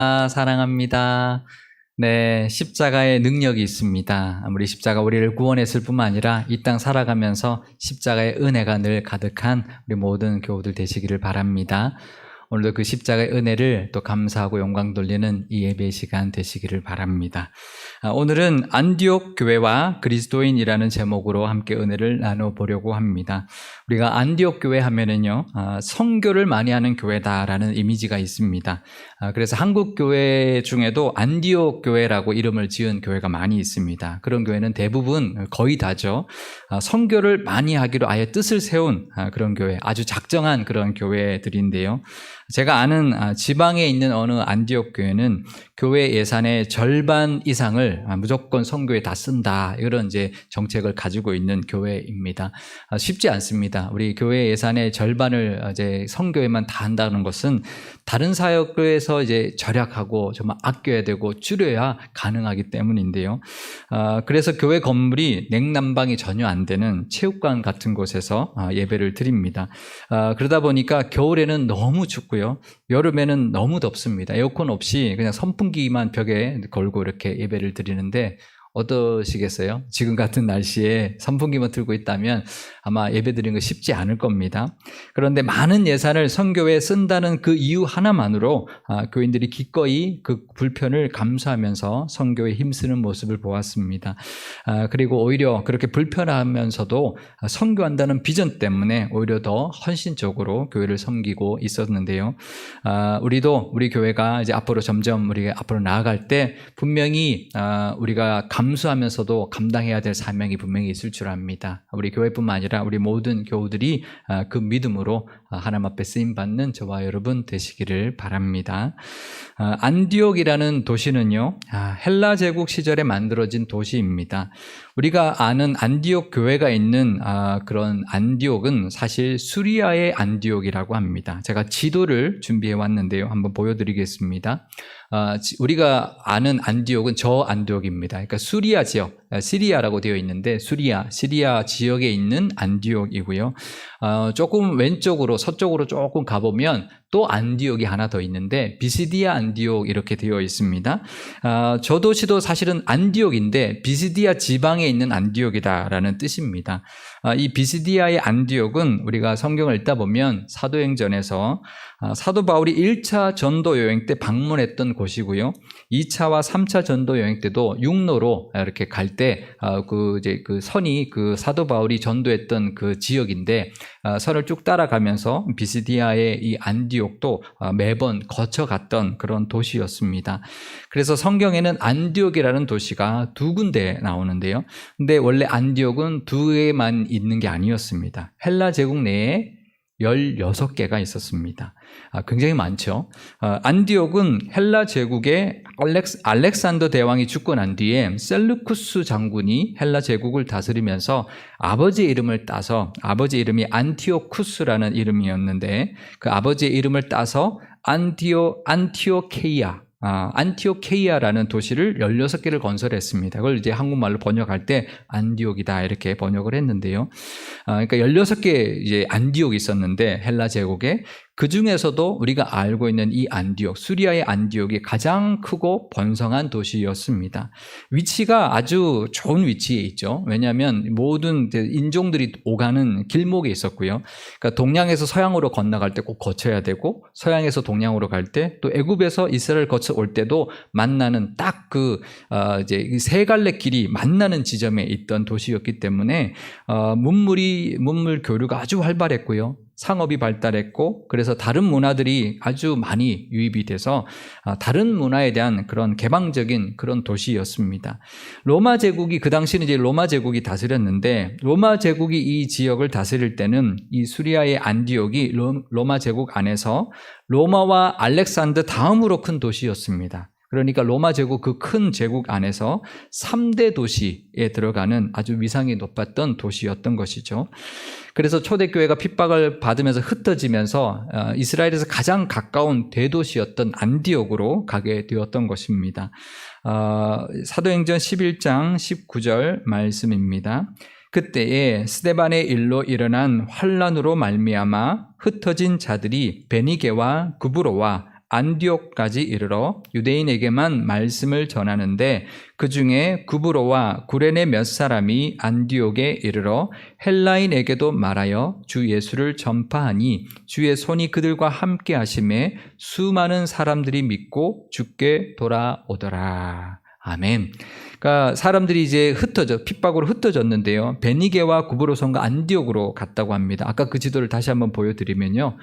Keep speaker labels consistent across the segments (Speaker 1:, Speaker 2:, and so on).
Speaker 1: 사랑합니다. 네, 십자가의 능력이 있습니다. 우리 십자가 우리를 구원했을 뿐만 아니라 이 땅 살아가면서 십자가의 은혜가 늘 가득한 우리 모든 교우들 되시기를 바랍니다. 오늘도 그 십자가의 은혜를 또 감사하고 영광 돌리는 이 예배 시간 되시기를 바랍니다. 오늘은 안디옥 교회와 그리스도인이라는 제목으로 함께 은혜를 나눠보려고 합니다. 우리가 안디옥 교회 하면은요, 선교를 많이 하는 교회다라는 이미지가 있습니다. 그래서 한국 교회 중에도 안디옥 교회라고 이름을 지은 교회가 많이 있습니다. 그런 교회는 대부분 거의 다죠. 선교를 많이 하기로 아예 뜻을 세운 그런 교회, 아주 작정한 그런 교회들인데요. 제가 아는 지방에 있는 어느 안디옥 교회는 교회 예산의 절반 이상을 무조건 선교에 다 쓴다, 이런 이제 정책을 가지고 있는 교회입니다. 쉽지 않습니다. 우리 교회 예산의 절반을 이제 선교에만 다 한다는 것은 다른 사역에서 이제 절약하고 정말 아껴야 되고 줄여야 가능하기 때문인데요. 그래서 교회 건물이 냉난방이 전혀 안 되는 체육관 같은 곳에서 예배를 드립니다. 그러다 보니까 겨울에는 너무 춥고요. 여름에는 너무 덥습니다. 에어컨 없이 그냥 선풍기만 벽에 걸고 이렇게 예배를 드리는데 어떠시겠어요? 지금 같은 날씨에 선풍기만 틀고 있다면 아마 예배 드리는 거 쉽지 않을 겁니다. 그런데 많은 예산을 선교에 쓴다는 그 이유 하나만으로 교인들이 기꺼이 그 불편을 감수하면서 선교에 힘쓰는 모습을 보았습니다. 그리고 오히려 그렇게 불편하면서도 선교한다는 비전 때문에 오히려 더 헌신적으로 교회를 섬기고 있었는데요. 우리도 우리 교회가 이제 앞으로 점점 우리가 앞으로 나아갈 때 분명히 우리가 감수하면서도 감당해야 될 사명이 분명히 있을 줄 압니다. 우리 교회뿐만 아니라 우리 모든 교우들이 그 믿음으로 하나님 앞에 쓰임받는 저와 여러분 되시기를 바랍니다. 안디옥이라는 도시는요, 헬라 제국 시절에 만들어진 도시입니다. 우리가 아는 안디옥 교회가 있는 그런 안디옥은 사실 수리아의 안디옥이라고 합니다. 제가 지도를 준비해 왔는데요. 한번 보여드리겠습니다. 우리가 아는 안디옥은 저 안디옥입니다. 그러니까 수리아 지역, 시리아라고 되어 있는데 시리아 지역에 있는 안디옥이고요. 조금 왼쪽으로 서쪽으로 조금 가보면 또 안디옥이 하나 더 있는데 비시디아 안디옥 이렇게 되어 있습니다. 저 도시도 사실은 안디옥인데 비시디아 지방에 있는 안디옥이다라는 뜻입니다. 이 비시디아의 안디옥은 우리가 성경을 읽다 보면 사도행전에서 사도 바울이 1차 전도 여행 때 방문했던 곳이고요. 2차와 3차 전도 여행 때도 육로로 이렇게 갈 때 그 선이 그 사도 바울이 전도했던 그 지역인데 선을 쭉 따라가면서 비시디아의 이 안디옥도 매번 거쳐갔던 그런 도시였습니다. 그래서 성경에는 안디옥이라는 도시가 두 군데 나오는데요. 근데 원래 안디옥은 두 개만 있는 게 아니었습니다. 헬라 제국 내에 16개가 있었습니다. 굉장히 많죠. 안디옥은 헬라 제국의 알렉산더 대왕이 죽고 난 뒤에 셀루쿠스 장군이 헬라 제국을 다스리면서 아버지의 이름을 따서, 아버지 이름이 안티오쿠스라는 이름이었는데 그 아버지의 이름을 따서 안티오케이아라는 도시를 16개를 건설했습니다. 그걸 이제 한국말로 번역할 때 안디옥이다 이렇게 번역을 했는데요. 그러니까 16개 이제 안디옥이 있었는데 헬라 제국에 그 중에서도 우리가 알고 있는 이 안디옥, 수리아의 안디옥이 가장 크고 번성한 도시였습니다. 위치가 아주 좋은 위치에 있죠. 왜냐하면 모든 인종들이 오가는 길목에 있었고요. 그러니까 동양에서 서양으로 건너갈 때 꼭 거쳐야 되고, 서양에서 동양으로 갈 때 또 애굽에서 이스라엘 거쳐 올 때도 만나는 딱 이제 세 갈래 길이 만나는 지점에 있던 도시였기 때문에 문물 교류가 아주 활발했고요. 상업이 발달했고, 그래서 다른 문화들이 아주 많이 유입이 돼서 다른 문화에 대한 그런 개방적인 그런 도시였습니다. 로마 제국이 그 당시는 이제 로마 제국이 다스렸는데, 로마 제국이 이 지역을 다스릴 때는 이 수리아의 안디옥이 로마 제국 안에서 로마와 알렉산더 다음으로 큰 도시였습니다. 그러니까 로마 제국 그 큰 제국 안에서 3대 도시에 들어가는 아주 위상이 높았던 도시였던 것이죠. 그래서 초대교회가 핍박을 받으면서 흩어지면서 이스라엘에서 가장 가까운 대도시였던 안디옥으로 가게 되었던 것입니다. 사도행전 11장 19절 말씀입니다. 그때에 스데반의 일로 일어난 환란으로 말미암아 흩어진 자들이 베니게와 구브로와 안디옥까지 이르러 유대인에게만 말씀을 전하는데 그 중에 구브로와 구레네 몇 사람이 안디옥에 이르러 헬라인에게도 말하여 주 예수를 전파하니 주의 손이 그들과 함께 하심에 수많은 사람들이 믿고 주께 돌아오더라. 아멘. 그러니까 사람들이 이제 핍박으로 흩어졌는데요. 베니게와 구브로성과 안디옥으로 갔다고 합니다. 아까 그 지도를 다시 한번 보여드리면요.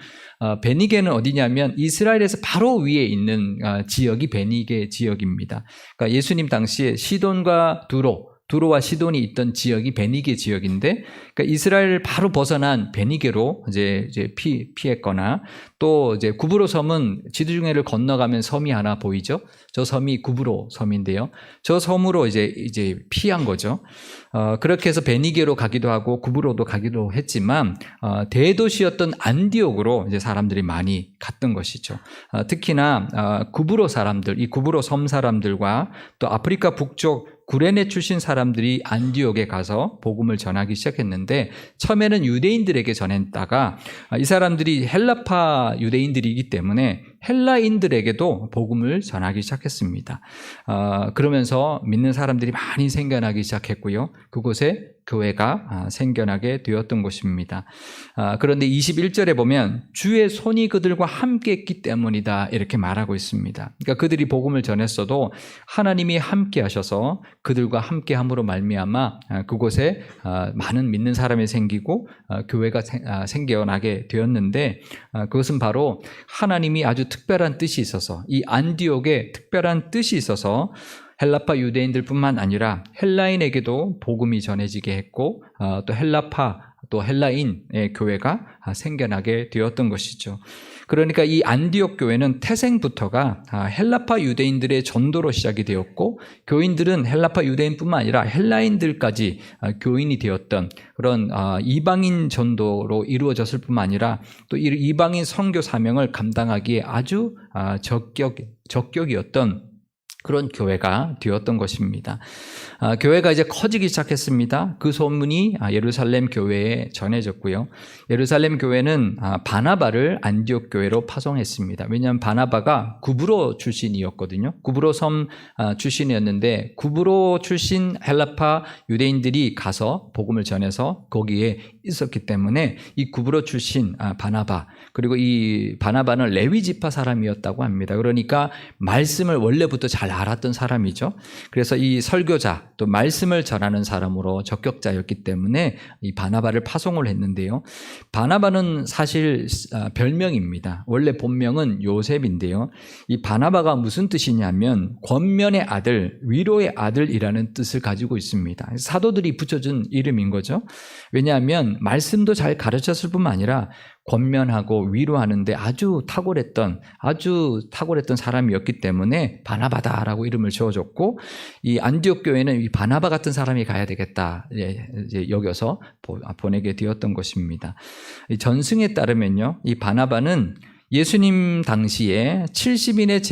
Speaker 1: 베니게는 어디냐면 이스라엘에서 바로 위에 있는 지역이 베니게 지역입니다. 그러니까 예수님 당시에 시돈과 두로와 시돈이 있던 지역이 베니게 지역인데, 그러니까 이스라엘을 바로 벗어난 베니게로 이제 피했거나, 또 이제 구브로 섬은 지두중해를 건너가면 섬이 하나 보이죠? 저 섬이 구브로 섬인데요. 저 섬으로 이제 피한 거죠. 그렇게 해서 베니게로 가기도 하고 구브로도 가기도 했지만, 대도시였던 안디옥으로 이제 사람들이 많이 갔던 것이죠. 특히나 구브로 사람들, 이 구브로 섬 사람들과 또 아프리카 북쪽 구레네 출신 사람들이 안디옥에 가서 복음을 전하기 시작했는데, 처음에는 유대인들에게 전했다가 이 사람들이 헬라파 유대인들이기 때문에 헬라인들에게도 복음을 전하기 시작했습니다. 그러면서 믿는 사람들이 많이 생겨나기 시작했고요. 그곳에 교회가 생겨나게 되었던 것입니다. 그런데 21절에 보면 주의 손이 그들과 함께 했기 때문이다 이렇게 말하고 있습니다. 그러니까 그들이 복음을 전했어도 하나님이 함께 하셔서 그들과 함께 함으로 말미암아 그곳에 많은 믿는 사람이 생기고 교회가 생겨나게 되었는데, 그것은 바로 하나님이 아주 특별한 뜻이 있어서, 이 안디옥에 특별한 뜻이 있어서 헬라파 유대인들뿐만 아니라 헬라인에게도 복음이 전해지게 했고, 또 헬라파 또 헬라인의 교회가 생겨나게 되었던 것이죠. 그러니까 이 안디옥 교회는 태생부터가 헬라파 유대인들의 전도로 시작이 되었고, 교인들은 헬라파 유대인뿐만 아니라 헬라인들까지 교인이 되었던 그런 이방인 전도로 이루어졌을 뿐만 아니라 또 이방인 선교 사명을 감당하기에 아주 적격이었던 그런 교회가 되었던 것입니다. 교회가 이제 커지기 시작했습니다. 그 소문이 예루살렘 교회에 전해졌고요. 예루살렘 교회는 바나바를 안디옥 교회로 파송했습니다. 왜냐하면 바나바가 구브로 출신이었거든요. 구브로 섬 출신이었는데, 구브로 출신 헬라파 유대인들이 가서 복음을 전해서 거기에 있었기 때문에 이 구브로 출신 바나바, 그리고 이 바나바는 레위 지파 사람이었다고 합니다. 그러니까 말씀을 원래부터 잘 알았던 사람이죠. 그래서 이 설교자, 또 말씀을 전하는 사람으로 적격자였기 때문에 이 바나바를 파송을 했는데요. 바나바는 사실 별명입니다. 원래 본명은 요셉인데요. 이 바나바가 무슨 뜻이냐면 권면의 아들, 위로의 아들이라는 뜻을 가지고 있습니다. 사도들이 붙여준 이름인 거죠. 왜냐하면 말씀도 잘 가르쳤을 뿐만 아니라 권면하고 위로하는데 아주 탁월했던 사람이었기 때문에 바나바다라고 이름을 지어줬고, 이 안디옥 교회는 이 바나바 같은 사람이 가야 되겠다 이제 여겨서 보내게 되었던 것입니다. 전승에 따르면요, 이 바나바는 예수님 당시에 70인의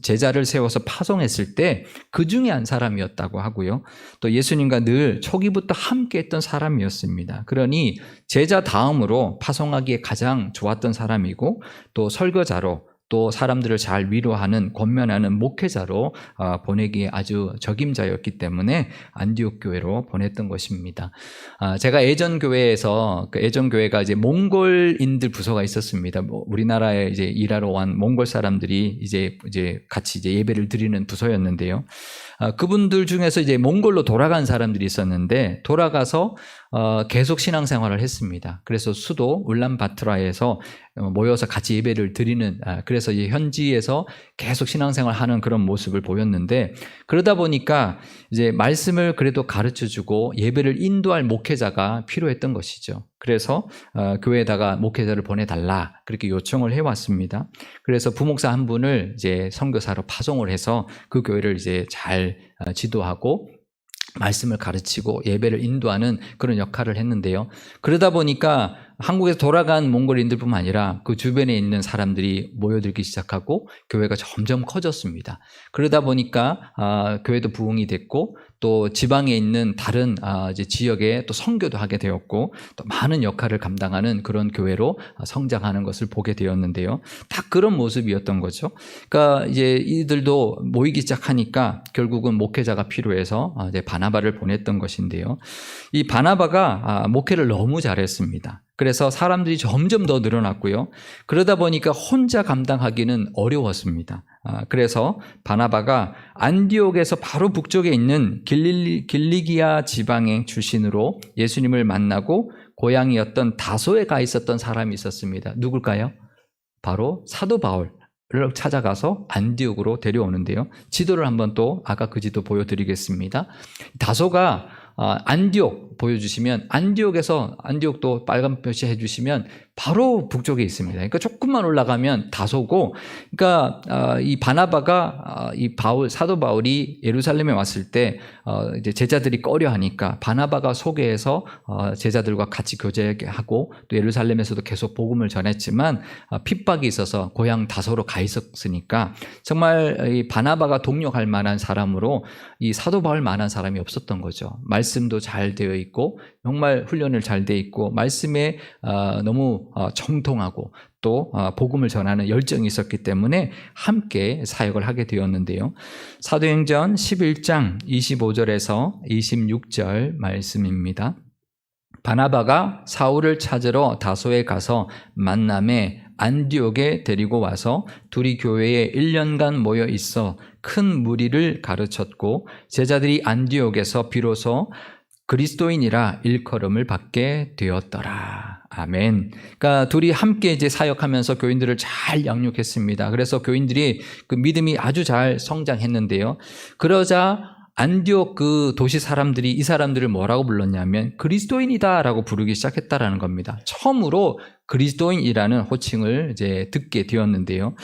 Speaker 1: 제자를 세워서 파송했을 때 그 중에 한 사람이었다고 하고요. 또 예수님과 늘 초기부터 함께했던 사람이었습니다. 그러니 제자 다음으로 파송하기에 가장 좋았던 사람이고, 또 설교자로, 또 사람들을 잘 위로하는, 권면하는 목회자로 보내기에 아주 적임자였기 때문에 안디옥 교회로 보냈던 것입니다. 제가 예전 교회에서, 예전 교회가 이제 몽골인들 부서가 있었습니다. 우리나라에 이제 일하러 온 몽골 사람들이 이제 같이 이제 예배를 드리는 부서였는데요. 그분들 중에서 이제 몽골로 돌아간 사람들이 있었는데, 돌아가서 계속 신앙생활을 했습니다. 그래서 수도 울란바토르에서 모여서 같이 예배를 드리는, 그래서 이제 현지에서 계속 신앙생활하는 그런 모습을 보였는데, 그러다 보니까 이제 말씀을 그래도 가르쳐주고 예배를 인도할 목회자가 필요했던 것이죠. 그래서 교회에다가 목회자를 보내달라 그렇게 요청을 해왔습니다. 그래서 부목사 한 분을 이제 선교사로 파송을 해서 그 교회를 이제 잘 지도하고 말씀을 가르치고 예배를 인도하는 그런 역할을 했는데요. 그러다 보니까 한국에서 돌아간 몽골인들뿐만 아니라 그 주변에 있는 사람들이 모여들기 시작하고 교회가 점점 커졌습니다. 그러다 보니까 교회도 부흥이 됐고 또 지방에 있는 다른 이제 지역에 또 선교도 하게 되었고 또 많은 역할을 감당하는 그런 교회로 성장하는 것을 보게 되었는데요. 딱 그런 모습이었던 거죠. 그러니까 이제 이들도 모이기 시작하니까 결국은 목회자가 필요해서 이제 바나바를 보냈던 것인데요. 이 바나바가 목회를 너무 잘했습니다. 그래서 사람들이 점점 더 늘어났고요. 그러다 보니까 혼자 감당하기는 어려웠습니다. 그래서 바나바가 안디옥에서 바로 북쪽에 있는 길리기아 지방의 출신으로 예수님을 만나고 고향이었던 다소에 가 있었던 사람이 있었습니다. 누굴까요? 바로 사도 바울을 찾아가서 안디옥으로 데려오는데요. 지도를 한번 또 아까 그 지도 보여드리겠습니다. 다소가 안디옥 보여주시면 안디옥도 빨간 표시해 주시면 바로 북쪽에 있습니다. 그러니까 조금만 올라가면 다소고, 그러니까 이 바나바가 사도 바울이 예루살렘에 왔을 때 이제 제자들이 꺼려하니까 바나바가 소개해서 제자들과 같이 교제하고 또 예루살렘에서도 계속 복음을 전했지만 핍박이 있어서 고향 다소로 가 있었으니까 정말 이 바나바가 동력할 만한 사람으로 이 사도 바울만한 사람이 없었던 거죠. 말씀도 잘 되어 있고 정말 훈련을 잘 돼 있고 말씀에 너무 정통하고 또 복음을 전하는 열정이 있었기 때문에 함께 사역을 하게 되었는데요. 사도행전 11장 25절에서 26절 말씀입니다. 바나바가 사울을 찾으러 다소에 가서 만남에 안디옥에 데리고 와서 둘이 교회에 1년간 모여 있어 큰 무리를 가르쳤고 제자들이 안디옥에서 비로소 그리스도인이라 일컬음을 받게 되었더라. 아멘. 그러니까 둘이 함께 이제 사역하면서 교인들을 잘 양육했습니다. 그래서 교인들이 그 믿음이 아주 잘 성장했는데요. 그러자 안디옥 그 도시 사람들이 이 사람들을 뭐라고 불렀냐면 그리스도인이다라고 부르기 시작했다라는 겁니다. 처음으로 그리스도인이라는 호칭을 이제 듣게 되었는데요.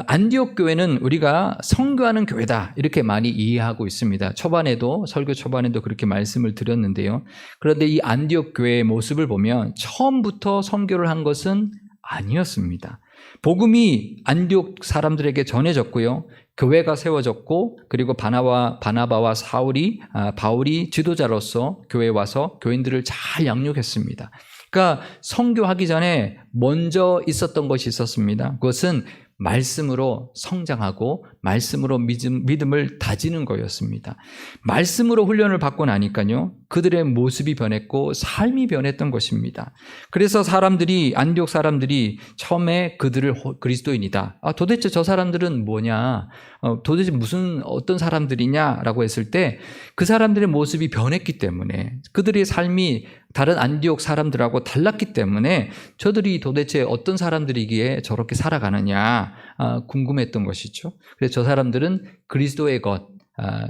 Speaker 1: 안디옥 교회는 우리가 선교하는 교회다 이렇게 많이 이해하고 있습니다. 설교 초반에도 그렇게 말씀을 드렸는데요. 그런데 이 안디옥 교회의 모습을 보면 처음부터 선교를 한 것은 아니었습니다. 복음이 안디옥 사람들에게 전해졌고요. 교회가 세워졌고 그리고 바나바와 바울이 지도자로서 교회에 와서 교인들을 잘 양육했습니다. 그러니까 선교하기 전에 먼저 있었던 것이 있었습니다. 그것은 말씀으로 성장하고 말씀으로 믿음을 다지는 거였습니다. 말씀으로 훈련을 받고 나니까요. 그들의 모습이 변했고 삶이 변했던 것입니다. 그래서 안디옥 사람들이 처음에 그들을 그리스도인이다. 도대체 저 사람들은 뭐냐? 도대체 어떤 사람들이냐라고 했을 때 그 사람들의 모습이 변했기 때문에 그들의 삶이 다른 안디옥 사람들하고 달랐기 때문에 저들이 도대체 어떤 사람들이기에 저렇게 살아가느냐 궁금했던 것이죠. 그래서 저 사람들은 그리스도의 것,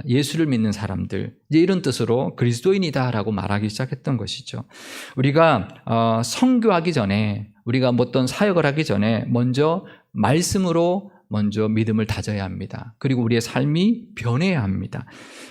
Speaker 1: 예수를 믿는 사람들 이제 이런 뜻으로 그리스도인이다라고 말하기 시작했던 것이죠. 우리가 선교하기 전에 우리가 어떤 사역을 하기 전에 먼저 말씀으로 믿음을 다져야 합니다. 그리고 우리의 삶이 변해야 합니다.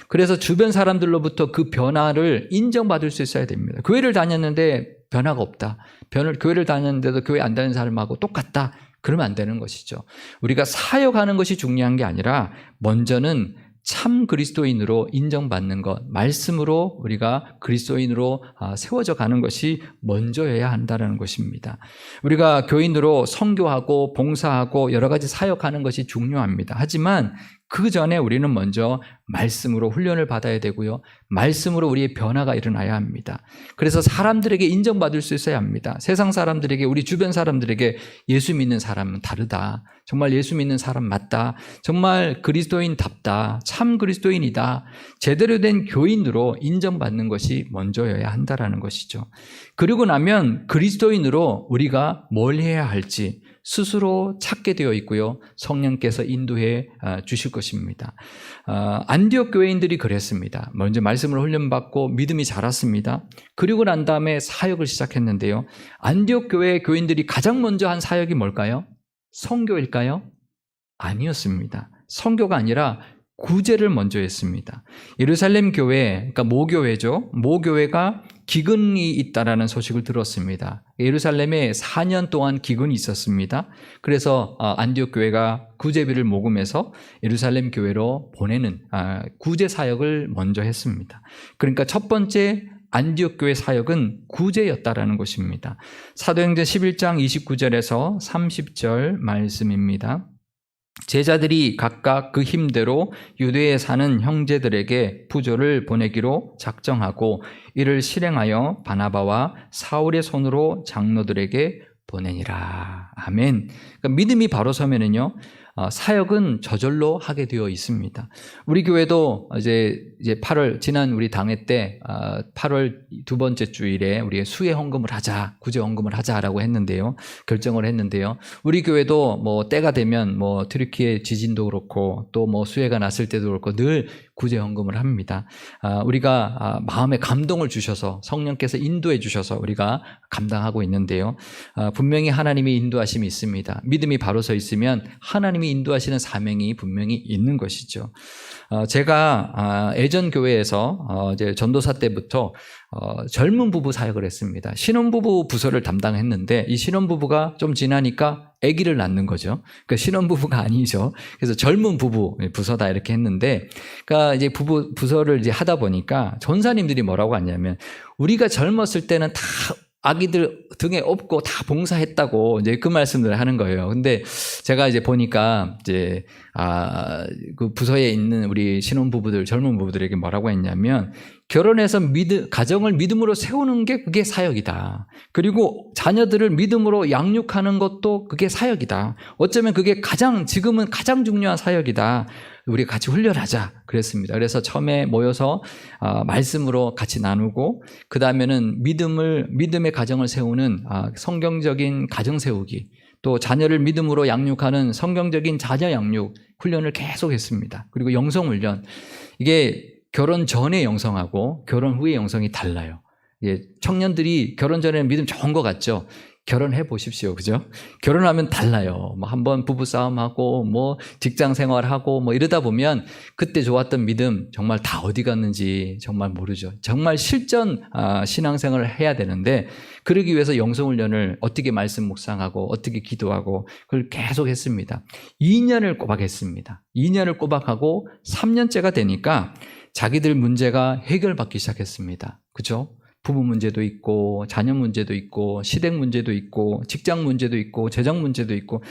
Speaker 1: 그래서 주변 사람들로부터 그 변화를 인정받을 수 있어야 됩니다. 교회를 다녔는데 변화가 없다. 교회를 다녔는데도 교회 안 다니는 사람하고 똑같다. 그러면 안 되는 것이죠. 우리가 사역하는 것이 중요한 게 아니라 먼저는 참 그리스도인으로 인정받는 것, 말씀으로 우리가 그리스도인으로 세워져 가는 것이 먼저여야 한다는 것입니다. 우리가 교인으로 선교하고 봉사하고 여러 가지 사역하는 것이 중요합니다. 하지만 그 전에 우리는 먼저 말씀으로 훈련을 받아야 되고요. 말씀으로 우리의 변화가 일어나야 합니다. 그래서 사람들에게 인정받을 수 있어야 합니다. 세상 사람들에게, 우리 주변 사람들에게 예수 믿는 사람은 다르다. 정말 예수 믿는 사람 맞다. 정말 그리스도인답다. 참 그리스도인이다. 제대로 된 교인으로 인정받는 것이 먼저여야 한다는 것이죠. 그리고 나면 그리스도인으로 우리가 뭘 해야 할지 스스로 찾게 되어 있고요. 성령께서 인도해 주실 것입니다. 안디옥 교회인들이 그랬습니다. 먼저 말씀을 훈련받고 믿음이 자랐습니다. 그리고 난 다음에 사역을 시작했는데요. 안디옥 교회 교인들이 가장 먼저 한 사역이 뭘까요? 선교일까요? 아니었습니다. 선교가 아니라 구제를 먼저 했습니다. 예루살렘 교회, 그러니까 모교회죠. 모교회가 기근이 있다라는 소식을 들었습니다. 예루살렘에 4년 동안 기근이 있었습니다. 그래서 안디옥 교회가 구제비를 모금해서 예루살렘 교회로 보내는 구제 사역을 먼저 했습니다. 그러니까 첫 번째 안디옥 교회 사역은 구제였다라는 것입니다. 사도행전 11장 29절에서 30절 말씀입니다. 제자들이 각각 그 힘대로 유대에 사는 형제들에게 부조를 보내기로 작정하고 이를 실행하여 바나바와 사울의 손으로 장로들에게 보내니라. 아멘. 그러니까 믿음이 바로 서면은요, 사역은 저절로 하게 되어 있습니다. 우리 교회도 이제 8월 지난 우리 당회 때 8월 두 번째 주일에 우리 수혜 헌금을 하자, 구제 헌금을 하자라고 했는데요, 결정을 했는데요. 우리 교회도 뭐 때가 되면 뭐 트리키의 지진도 그렇고 또 뭐 수해가 났을 때도 그렇고 늘 구제 헌금을 합니다. 우리가 마음에 감동을 주셔서 성령께서 인도해 주셔서 우리가 감당하고 있는데요. 분명히 하나님의 인도하심이 있습니다. 믿음이 바로 서 있으면 하나님이 인도하시는 사명이 분명히 있는 것이죠. 제가 예전 교회에서 이제 전도사 때부터 젊은 부부 사역을 했습니다. 신혼부부 부서를 담당했는데 이 신혼부부가 좀 지나니까 아기를 낳는 거죠. 그러니까 신혼부부가 아니죠. 그래서 젊은 부부 부서다 이렇게 했는데, 그러니까 이제 부부 부서를 이제 하다 보니까 전사님들이 뭐라고 하냐면, 우리가 젊었을 때는 다 아기들 등에 업고 다 봉사했다고 이제 그 말씀을 하는 거예요. 근데 제가 이제 보니까 이제 그 부서에 있는 우리 신혼부부들, 젊은 부부들에게 뭐라고 했냐면, 결혼해서 가정을 믿음으로 세우는 게 그게 사역이다. 그리고 자녀들을 믿음으로 양육하는 것도 그게 사역이다. 어쩌면 그게 지금은 가장 중요한 사역이다. 우리 같이 훈련하자 그랬습니다. 그래서 처음에 모여서 말씀으로 같이 나누고, 그 다음에는 믿음의 가정을 세우는 성경적인 가정 세우기, 또 자녀를 믿음으로 양육하는 성경적인 자녀 양육 훈련을 계속 했습니다. 그리고 영성 훈련, 이게 결혼 전의 영성하고 결혼 후의 영성이 달라요. 청년들이 결혼 전에는 믿음 좋은 것 같죠? 결혼해 보십시오. 그죠? 결혼하면 달라요. 뭐 한번 부부싸움하고 뭐 직장 생활하고 뭐 이러다 보면 그때 좋았던 믿음 정말 다 어디 갔는지 정말 모르죠. 정말 실전 신앙생활을 해야 되는데, 그러기 위해서 영성훈련을 어떻게 말씀 묵상하고 어떻게 기도하고 그걸 계속 했습니다. 2년을 꼬박 했습니다. 2년을 꼬박하고 3년째가 되니까 자기들 문제가 해결받기 시작했습니다. 그죠? 부부 문제도 있고 자녀 문제도 있고 시댁 문제도 있고 직장 문제도 있고 재정 문제도 있고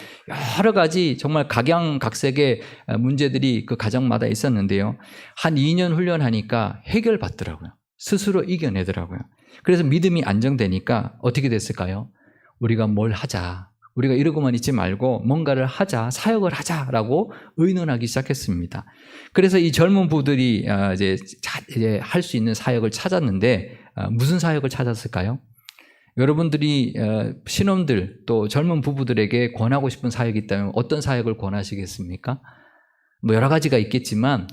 Speaker 1: 여러 가지 정말 각양각색의 문제들이 그 가정마다 있었는데요. 한 2년 훈련하니까 해결받더라고요. 스스로 이겨내더라고요. 그래서 믿음이 안정되니까 어떻게 됐을까요? 우리가 뭘 하자. 우리가 이러고만 있지 말고 뭔가를 하자, 사역을 하자라고 의논하기 시작했습니다. 그래서 이 젊은 부들이 이제 할 수 있는 사역을 찾았는데, 무슨 사역을 찾았을까요? 여러분들이 신혼들 또 젊은 부부들에게 권하고 싶은 사역이 있다면 어떤 사역을 권하시겠습니까? 뭐 여러 가지가 있겠지만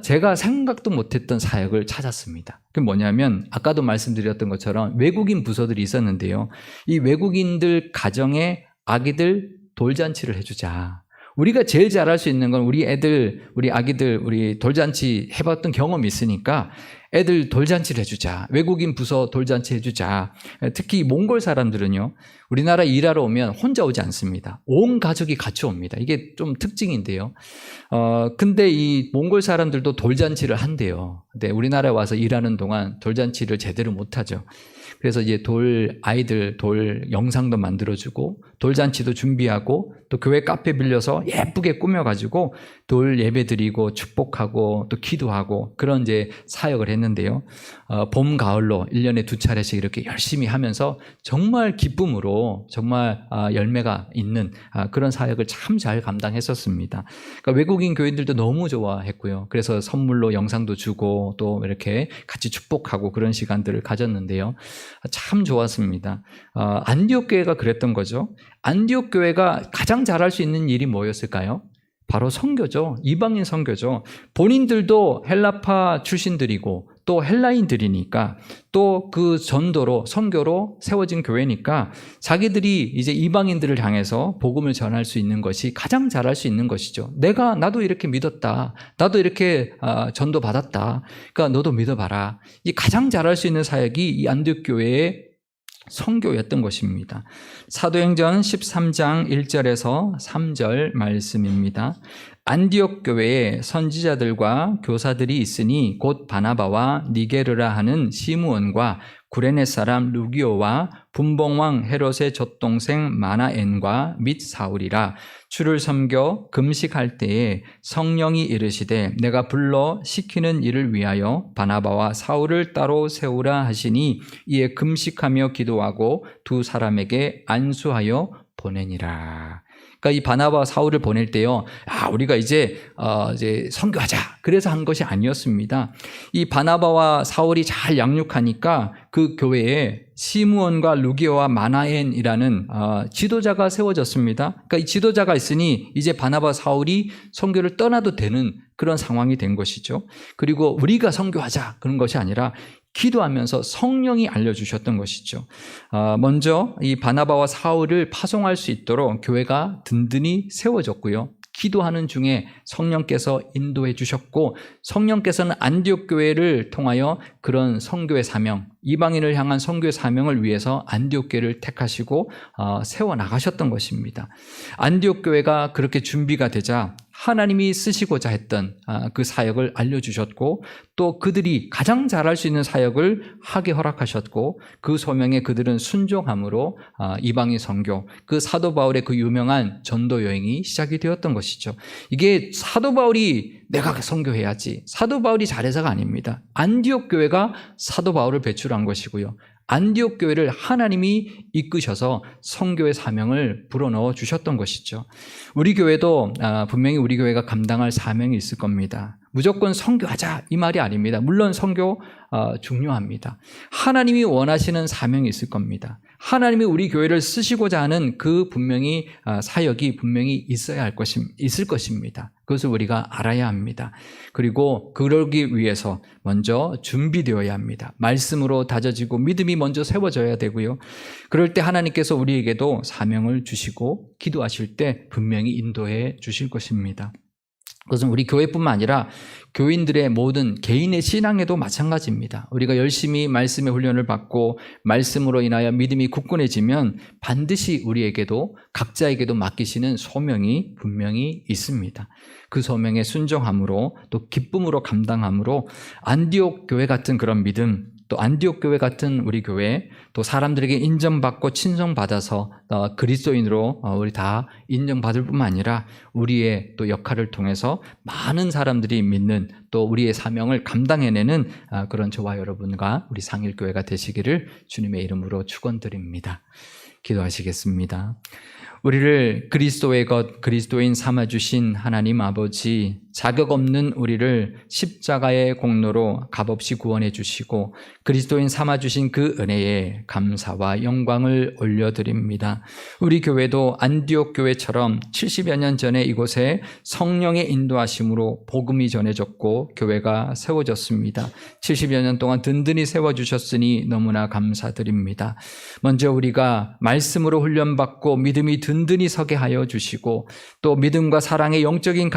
Speaker 1: 제가 생각도 못했던 사역을 찾았습니다. 그게 뭐냐면, 아까도 말씀드렸던 것처럼 외국인 부서들이 있었는데요. 이 외국인들 가정에 아기들 돌잔치를 해주자. 우리가 제일 잘할 수 있는 건 우리 아기들, 우리 돌잔치 해봤던 경험이 있으니까 애들 돌잔치를 해주자. 외국인 부서 돌잔치 해주자. 특히 몽골 사람들은요, 우리나라 일하러 오면 혼자 오지 않습니다. 온 가족이 같이 옵니다. 이게 좀 특징인데요. 근데 이 몽골 사람들도 돌잔치를 한대요. 근데 우리나라에 와서 일하는 동안 돌잔치를 제대로 못하죠. 그래서 이제 돌 영상도 만들어주고 돌잔치도 준비하고 또 교회 카페 빌려서 예쁘게 꾸며가지고 돌 예배 드리고 축복하고 또 기도하고 그런 이제 사역을 했는데요. 봄, 가을로 1년에 2차례씩 이렇게 열심히 하면서 정말 기쁨으로 정말 열매가 있는 그런 사역을 참 잘 감당했었습니다. 그러니까 외국인 교인들도 너무 좋아했고요. 그래서 선물로 영상도 주고 또 이렇게 같이 축복하고 그런 시간들을 가졌는데요. 참 좋았습니다. 안디옥 교회가 그랬던 거죠. 안디옥 교회가 가장 잘할 수 있는 일이 뭐였을까요? 바로 선교죠. 이방인 선교죠. 본인들도 헬라파 출신들이고 또 헬라인들이니까 또 그 전도로 선교로 세워진 교회니까 자기들이 이제 이방인들을 향해서 복음을 전할 수 있는 것이 가장 잘할 수 있는 것이죠. 나도 이렇게 믿었다. 나도 이렇게 전도 받았다. 그러니까 너도 믿어봐라. 이 가장 잘할 수 있는 사역이 이 안디옥 교회의 선교였던 것입니다. 사도행전 13장 1절에서 3절 말씀입니다. 안디옥 교회에 선지자들과 교사들이 있으니 곧 바나바와 니게르라 하는 시므온과 구레네 사람 루기오와 분봉왕 헤롯의 젖동생 마나엔과 및 사울이라. 주를 섬겨 금식할 때에 성령이 이르시되 내가 불러 시키는 일을 위하여 바나바와 사울을 따로 세우라 하시니 이에 금식하며 기도하고 두 사람에게 안수하여 보내니라. 그러니까 이 바나바와 사울을 보낼 때요, 우리가 이제 선교하자. 그래서 한 것이 아니었습니다. 이 바나바와 사울이 잘 양육하니까 그 교회에 시므온과 루기오와 마나엔이라는 지도자가 세워졌습니다. 그러니까 이 지도자가 있으니 이제 바나바 사울이 선교를 떠나도 되는 그런 상황이 된 것이죠. 그리고 우리가 선교하자 그런 것이 아니라 기도하면서 성령이 알려주셨던 것이죠. 먼저 이 바나바와 사울을 파송할 수 있도록 교회가 든든히 세워졌고요. 기도하는 중에 성령께서 인도해 주셨고, 성령께서는 안디옥 교회를 통하여 그런 선교의 사명, 이방인을 향한 선교의 사명을 위해서 안디옥 교회를 택하시고 세워나가셨던 것입니다. 안디옥 교회가 그렇게 준비가 되자 하나님이 쓰시고자 했던 그 사역을 알려주셨고, 또 그들이 가장 잘할 수 있는 사역을 하게 허락하셨고, 그 소명에 그들은 순종함으로 이방인 선교, 그 사도 바울의 그 유명한 전도 여행이 시작이 되었던 것이죠. 이게 사도 바울이 내가 선교해야지, 사도 바울이 잘해서가 아닙니다. 안디옥 교회가 사도 바울을 배출한 것이고요. 안디옥 교회를 하나님이 이끄셔서 선교의 사명을 불어넣어 주셨던 것이죠. 우리 교회도 분명히 우리 교회가 감당할 사명이 있을 겁니다. 무조건 선교하자 이 말이 아닙니다. 물론 선교 중요합니다. 하나님이 원하시는 사명이 있을 겁니다. 하나님이 우리 교회를 쓰시고자 하는 그 분명히 사역이 분명히 있을 것입니다. 그것을 우리가 알아야 합니다. 그리고 그러기 위해서 먼저 준비되어야 합니다. 말씀으로 다져지고 믿음이 먼저 세워져야 되고요. 그럴 때 하나님께서 우리에게도 사명을 주시고 기도하실 때 분명히 인도해 주실 것입니다. 그것은 우리 교회뿐만 아니라 교인들의 모든 개인의 신앙에도 마찬가지입니다. 우리가 열심히 말씀의 훈련을 받고 말씀으로 인하여 믿음이 굳건해지면 반드시 우리에게도 각자에게도 맡기시는 소명이 분명히 있습니다. 그 소명에 순종함으로 또 기쁨으로 감당함으로 안디옥 교회 같은 그런 믿음, 또 안디옥 교회 같은 우리 교회, 또 사람들에게 인정받고 친송받아서 그리스도인으로 우리 다 인정받을 뿐만 아니라 우리의 또 역할을 통해서 많은 사람들이 믿는 또 우리의 사명을 감당해내는 그런 저와 여러분과 우리 상일교회가 되시기를 주님의 이름으로 축원드립니다. 기도하시겠습니다. 우리를 그리스도의 것, 그리스도인 삼아주신 하나님 아버지, 자격 없는 우리를 십자가의 공로로 값없이 구원해 주시고 그리스도인 삼아주신 그 은혜에 감사와 영광을 올려드립니다. 우리 교회도 안디옥 교회처럼 70여 년 전에 이곳에 성령의 인도하심으로 복음이 전해졌고 교회가 세워졌습니다. 70여 년 동안 든든히 세워주셨으니 너무나 감사드립니다. 먼저 우리가 말씀으로 훈련받고 믿음이 든든히 서게 하여 주시고 또 믿음과 사랑의 영적인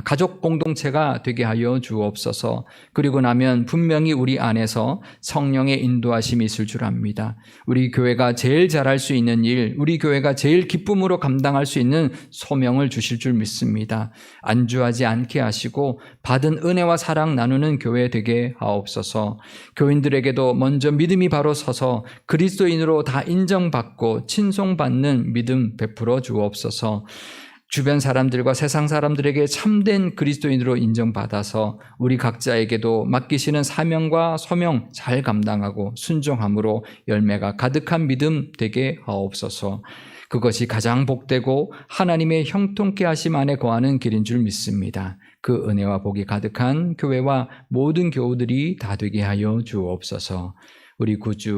Speaker 1: 가족 공동체가 되게 하여 주옵소서. 그리고 나면 분명히 우리 안에서 성령의 인도하심이 있을 줄 압니다. 우리 교회가 제일 잘할 수 있는 일, 우리 교회가 제일 기쁨으로 감당할 수 있는 소명을 주실 줄 믿습니다. 안주하지 않게 하시고 받은 은혜와 사랑 나누는 교회 되게 하옵소서. 교인들에게도 먼저 믿음이 바로 서서 그리스도인으로 다 인정받고 친송받는 믿음 베풀어 주옵소서. 주변 사람들과 세상 사람들에게 참된 그리스도인으로 인정받아서 우리 각자에게도 맡기시는 사명과 소명 잘 감당하고 순종함으로 열매가 가득한 믿음 되게 하옵소서. 그것이 가장 복되고 하나님의 형통케 하심 안에 거하는 길인 줄 믿습니다. 그 은혜와 복이 가득한 교회와 모든 교우들이 다 되게 하여 주옵소서. 우리 구주